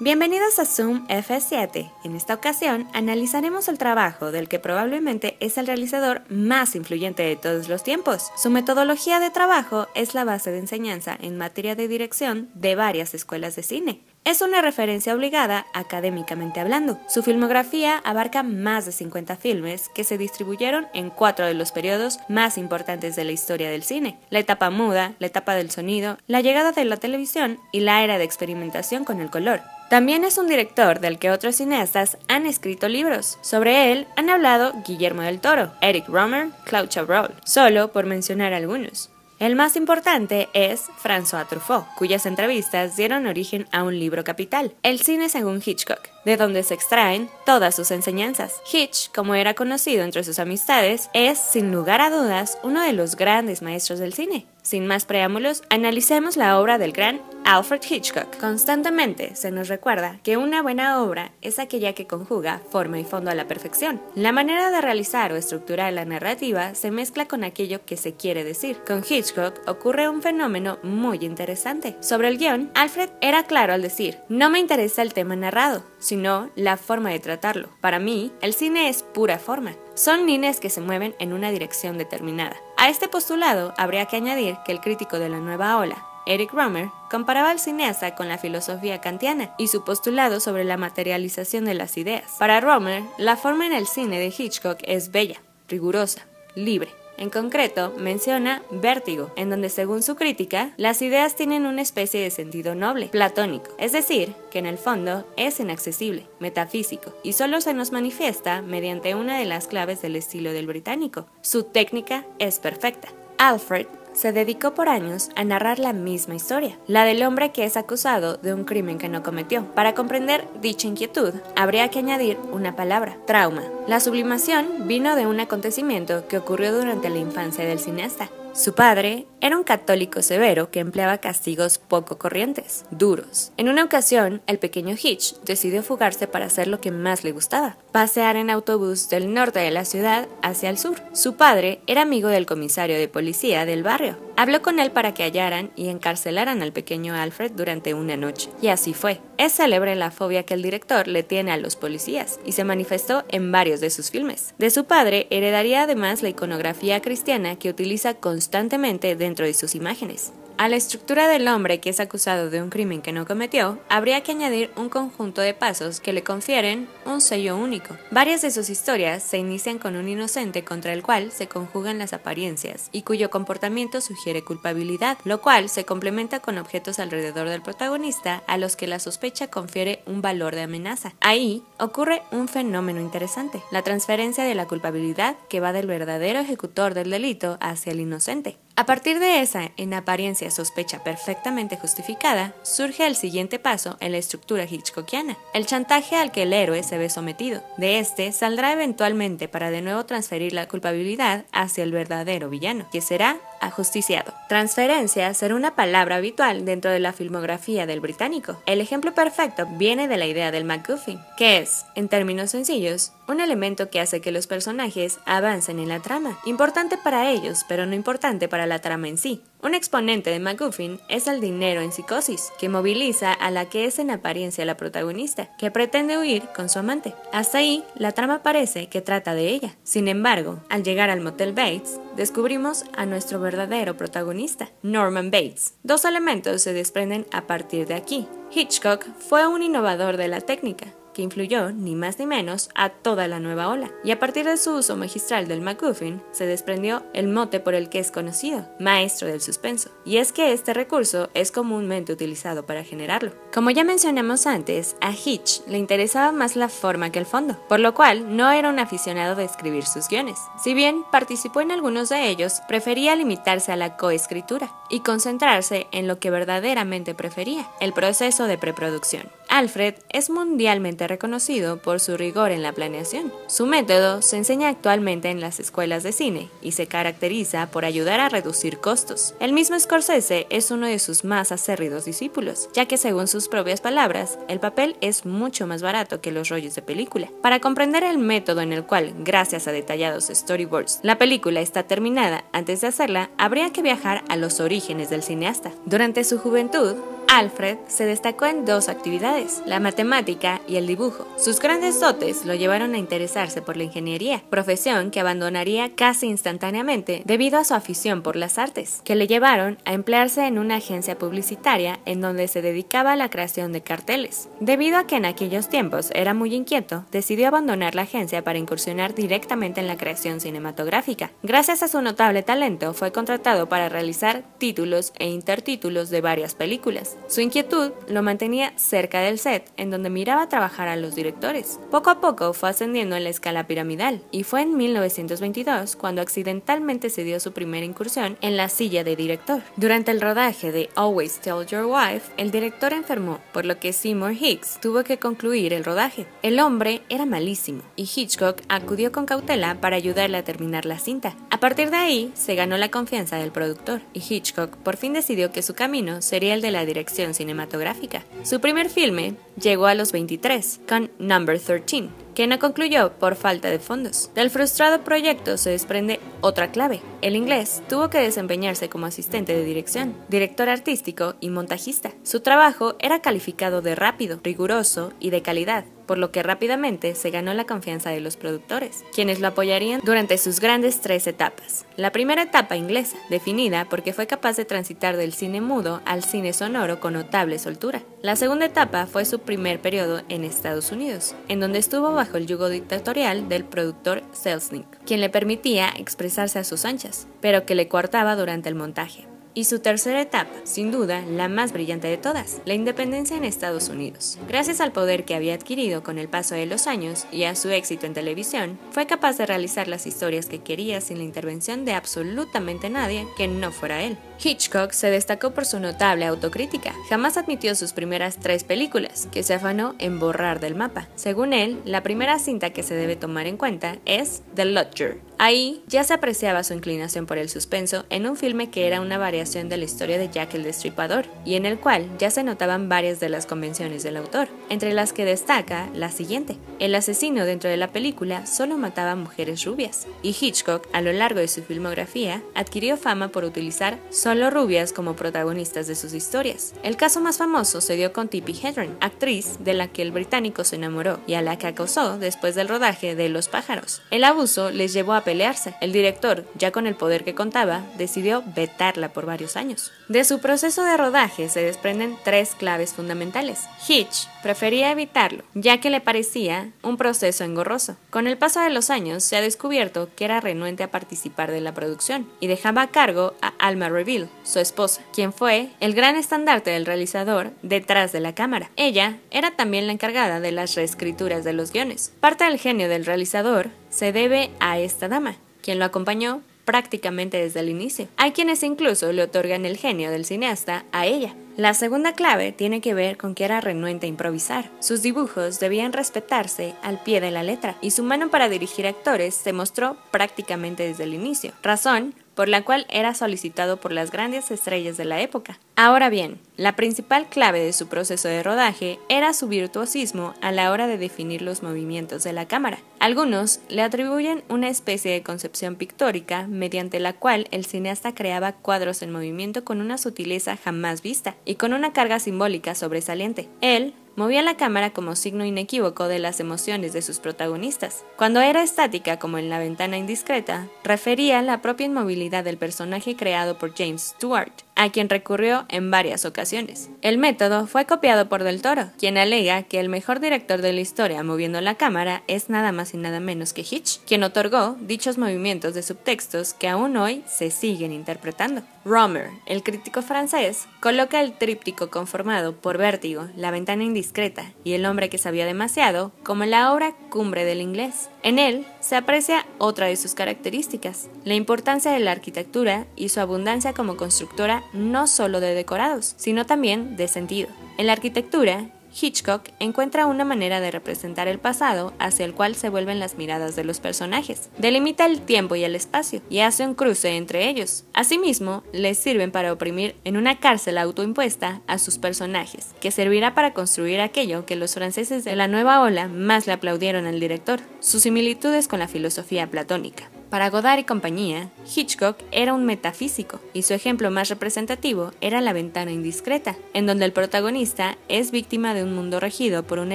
Bienvenidos a Zoom F7. En esta ocasión analizaremos el trabajo del que probablemente es el realizador más influyente de todos los tiempos. Su metodología de trabajo es la base de enseñanza en materia de dirección de varias escuelas de cine. Es una referencia obligada académicamente hablando. Su filmografía abarca más de 50 filmes que se distribuyeron en 4 de los periodos más importantes de la historia del cine: la etapa muda, la etapa del sonido, la llegada de la televisión y la era de experimentación con el color. También es un director del que otros cineastas han escrito libros. Sobre él han hablado Guillermo del Toro, Eric Rohmer, Claude Chabrol, solo por mencionar algunos. El más importante es François Truffaut, cuyas entrevistas dieron origen a un libro capital, El cine según Hitchcock, de donde se extraen todas sus enseñanzas. Hitch, como era conocido entre sus amistades, es, sin lugar a dudas, uno de los grandes maestros del cine. Sin más preámbulos, analicemos la obra del gran Alfred Hitchcock. Constantemente se nos recuerda que una buena obra es aquella que conjuga forma y fondo a la perfección. La manera de realizar o estructurar la narrativa se mezcla con aquello que se quiere decir. Con Hitchcock ocurre un fenómeno muy interesante. Sobre el guión, Alfred era claro al decir: no me interesa el tema narrado, sino la forma de tratarlo. Para mí, el cine es pura forma. Son líneas que se mueven en una dirección determinada. A este postulado habría que añadir que el crítico de la nueva ola, Eric Rohmer, comparaba al cineasta con la filosofía kantiana y su postulado sobre la materialización de las ideas. Para Rohmer, la forma en el cine de Hitchcock es bella, rigurosa, libre. En concreto, menciona Vértigo, en donde, según su crítica, las ideas tienen una especie de sentido noble, platónico, es decir, que en el fondo es inaccesible, metafísico, y solo se nos manifiesta mediante una de las claves del estilo del británico. Su técnica es perfecta. Alfred se dedicó por años a narrar la misma historia, la del hombre que es acusado de un crimen que no cometió. Para comprender dicha inquietud, habría que añadir una palabra: trauma. La sublimación vino de un acontecimiento que ocurrió durante la infancia del cineasta. Su padre era un católico severo que empleaba castigos poco corrientes, duros. En una ocasión, el pequeño Hitch decidió fugarse para hacer lo que más le gustaba: pasear en autobús del norte de la ciudad hacia el sur. Su padre era amigo del comisario de policía del barrio. Habló con él para que hallaran y encarcelaran al pequeño Alfred durante una noche. Y así fue. Es célebre la fobia que el director le tiene a los policías, y se manifestó en varios de sus filmes. De su padre heredaría además la iconografía cristiana que utiliza constantemente dentro de sus imágenes. A la estructura del hombre que es acusado de un crimen que no cometió, habría que añadir un conjunto de pasos que le confieren un sello único. Varias de sus historias se inician con un inocente contra el cual se conjugan las apariencias y cuyo comportamiento sugiere culpabilidad, lo cual se complementa con objetos alrededor del protagonista a los que la sospecha confiere un valor de amenaza. Ahí ocurre un fenómeno interesante: la transferencia de la culpabilidad que va del verdadero ejecutor del delito hacia el inocente. A partir de esa, en apariencia, sospecha perfectamente justificada, surge el siguiente paso en la estructura hitchcockiana: el chantaje al que el héroe se ve sometido. De este saldrá eventualmente para de nuevo transferir la culpabilidad hacia el verdadero villano, que será ajusticiado. Transferencia será una palabra habitual dentro de la filmografía del británico. El ejemplo perfecto viene de la idea del MacGuffin, que es, en términos sencillos, un elemento que hace que los personajes avancen en la trama, importante para ellos, pero no importante para la trama en sí. Un exponente de MacGuffin es el dinero en Psicosis, que moviliza a la que es en apariencia la protagonista, que pretende huir con su amante. Hasta ahí, la trama parece que trata de ella. Sin embargo, al llegar al motel Bates, descubrimos a nuestro verdadero protagonista, Norman Bates. Dos elementos se desprenden a partir de aquí. Hitchcock fue un innovador de la técnica, que influyó, ni más ni menos, a toda la nueva ola. Y a partir de su uso magistral del MacGuffin, se desprendió el mote por el que es conocido: maestro del suspenso. Y es que este recurso es comúnmente utilizado para generarlo. Como ya mencionamos antes, a Hitch le interesaba más la forma que el fondo, por lo cual no era un aficionado de escribir sus guiones. Si bien participó en algunos de ellos, prefería limitarse a la coescritura y concentrarse en lo que verdaderamente prefería: el proceso de preproducción. Alfred es mundialmente reconocido por su rigor en la planeación. Su método se enseña actualmente en las escuelas de cine y se caracteriza por ayudar a reducir costos. El mismo Scorsese es uno de sus más acérridos discípulos, ya que, según sus propias palabras, el papel es mucho más barato que los rollos de película. Para comprender el método en el cual, gracias a detallados storyboards, la película está terminada antes de hacerla, habría que viajar a los orígenes del cineasta. Durante su juventud, Alfred se destacó en dos actividades, la matemática y el dibujo. Sus grandes dotes lo llevaron a interesarse por la ingeniería, profesión que abandonaría casi instantáneamente debido a su afición por las artes, que le llevaron a emplearse en una agencia publicitaria en donde se dedicaba a la creación de carteles. Debido a que en aquellos tiempos era muy inquieto, decidió abandonar la agencia para incursionar directamente en la creación cinematográfica. Gracias a su notable talento, fue contratado para realizar títulos e intertítulos de varias películas. Su inquietud lo mantenía cerca del set, en donde miraba trabajar a los directores. Poco a poco fue ascendiendo en la escala piramidal, y fue en 1922 cuando accidentalmente se dio su primera incursión en la silla de director. Durante el rodaje de Always Tell Your Wife, el director enfermó, por lo que Seymour Hicks tuvo que concluir el rodaje. El hombre era malísimo, y Hitchcock acudió con cautela para ayudarle a terminar la cinta. A partir de ahí, se ganó la confianza del productor, y Hitchcock por fin decidió que su camino sería el de la dirección cinematográfica. Su primer filme llegó a los 23, con Number 13, que no concluyó por falta de fondos. Del frustrado proyecto se desprende otra clave. El inglés tuvo que desempeñarse como asistente de dirección, director artístico y montajista. Su trabajo era calificado de rápido, riguroso y de calidad, por lo que rápidamente se ganó la confianza de los productores, quienes lo apoyarían durante sus grandes 3 etapas. La primera etapa inglesa, definida porque fue capaz de transitar del cine mudo al cine sonoro con notable soltura. La segunda etapa fue su primer periodo en Estados Unidos, en donde estuvo bajo el yugo dictatorial del productor Selznick, quien le permitía expresarse a sus anchas, pero que le coartaba durante el montaje. Y su tercera etapa, sin duda la más brillante de todas, la independencia en Estados Unidos. Gracias al poder que había adquirido con el paso de los años y a su éxito en televisión, fue capaz de realizar las historias que quería sin la intervención de absolutamente nadie que no fuera él. Hitchcock se destacó por su notable autocrítica. Jamás admitió sus primeras 3 películas, que se afanó en borrar del mapa. Según él, la primera cinta que se debe tomar en cuenta es The Lodger. Ahí ya se apreciaba su inclinación por el suspenso en un filme que era una variación de la historia de Jack el Destripador, y en el cual ya se notaban varias de las convenciones del autor, entre las que destaca la siguiente. El asesino dentro de la película solo mataba mujeres rubias, y Hitchcock, a lo largo de su filmografía, adquirió fama por utilizar solo rubias como protagonistas de sus historias. El caso más famoso se dio con Tippi Hedren, actriz de la que el británico se enamoró y a la que acosó después del rodaje de Los pájaros. El abuso les llevó a pelearse. El director, ya con el poder que contaba, decidió vetarla por varios años. De su proceso de rodaje se desprenden 3 claves fundamentales. Hitch prefería evitarlo, ya que le parecía un proceso engorroso. Con el paso de los años se ha descubierto que era renuente a participar de la producción y dejaba a cargo a Alma Reville, su esposa, quien fue el gran estandarte del realizador detrás de la cámara. Ella era también la encargada de las reescrituras de los guiones. Parte del genio del realizador se debe a esta dama, quien lo acompañó prácticamente desde el inicio. Hay quienes incluso le otorgan el genio del cineasta a ella. La segunda clave tiene que ver con que era renuente a improvisar. Sus dibujos debían respetarse al pie de la letra, y su mano para dirigir actores se mostró prácticamente desde el inicio, razón por la cual era solicitado por las grandes estrellas de la época. Ahora bien, la principal clave de su proceso de rodaje era su virtuosismo a la hora de definir los movimientos de la cámara. Algunos le atribuyen una especie de concepción pictórica mediante la cual el cineasta creaba cuadros en movimiento con una sutileza jamás vista y con una carga simbólica sobresaliente. Él movía la cámara como signo inequívoco de las emociones de sus protagonistas. Cuando era estática, como en La ventana indiscreta, refería la propia inmovilidad del personaje creado por James Stewart, a quien recurrió en varias ocasiones. El método fue copiado por Del Toro, quien alega que el mejor director de la historia moviendo la cámara es nada más y nada menos que Hitch, quien otorgó dichos movimientos de subtextos que aún hoy se siguen interpretando. Romer, el crítico francés, coloca el tríptico conformado por Vértigo, La ventana indiscreta y El hombre que sabía demasiado como la obra cumbre del inglés. En él se aprecia otra de sus características, la importancia de la arquitectura y su abundancia como constructora no solo de decorados, sino también de sentido. En la arquitectura, Hitchcock encuentra una manera de representar el pasado hacia el cual se vuelven las miradas de los personajes. Delimita el tiempo y el espacio y hace un cruce entre ellos. Asimismo, les sirven para oprimir en una cárcel autoimpuesta a sus personajes, que servirá para construir aquello que los franceses de la nueva ola más le aplaudieron al director, sus similitudes con la filosofía platónica. Para Godard y compañía, Hitchcock era un metafísico, y su ejemplo más representativo era La ventana indiscreta, en donde el protagonista es víctima de un mundo regido por una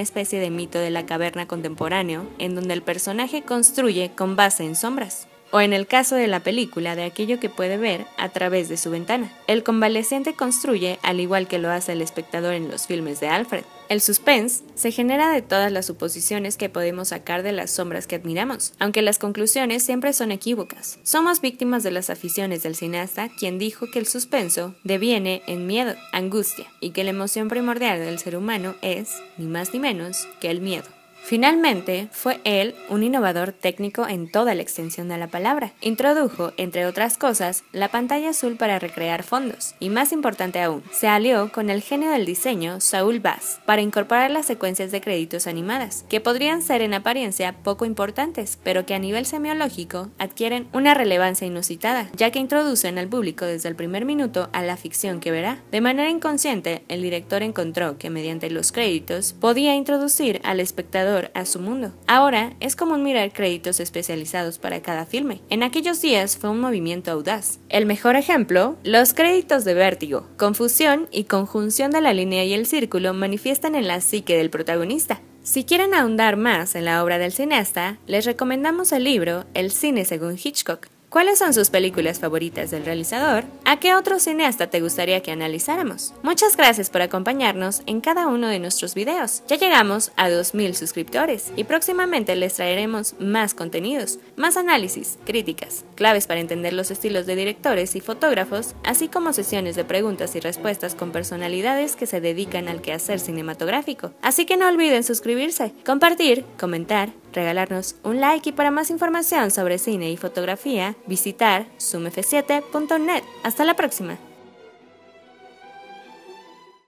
especie de mito de la caverna contemporáneo, en donde el personaje construye con base en sombras. O en el caso de la película, de aquello que puede ver a través de su ventana. El convaleciente construye al igual que lo hace el espectador en los filmes de Alfred. El suspense se genera de todas las suposiciones que podemos sacar de las sombras que admiramos, aunque las conclusiones siempre son equívocas. Somos víctimas de las aficiones del cineasta, quien dijo que el suspenso deviene en miedo, angustia, y que la emoción primordial del ser humano es, ni más ni menos, que el miedo. Finalmente, fue él un innovador técnico en toda la extensión de la palabra. Introdujo, entre otras cosas, la pantalla azul para recrear fondos, y más importante aún, se alió con el genio del diseño, Saul Bass, para incorporar las secuencias de créditos animadas, que podrían ser en apariencia poco importantes, pero que a nivel semiológico adquieren una relevancia inusitada, ya que introducen al público desde el primer minuto a la ficción que verá. De manera inconsciente, el director encontró que mediante los créditos podía introducir al espectador a su mundo. Ahora es común mirar créditos especializados para cada filme. En aquellos días fue un movimiento audaz. El mejor ejemplo, los créditos de Vértigo. Confusión y conjunción de la línea y el círculo manifiestan en la psique del protagonista. Si quieren ahondar más en la obra del cineasta, les recomendamos el libro El cine según Hitchcock. ¿Cuáles son sus películas favoritas del realizador? ¿A qué otro cineasta te gustaría que analizáramos? Muchas gracias por acompañarnos en cada uno de nuestros videos. Ya llegamos a 2000 suscriptores y próximamente les traeremos más contenidos, más análisis, críticas, claves para entender los estilos de directores y fotógrafos, así como sesiones de preguntas y respuestas con personalidades que se dedican al quehacer cinematográfico. Así que no olviden suscribirse, compartir, comentar, regalarnos un like y para más información sobre cine y fotografía, visitar zoomf7.net. Hasta la próxima.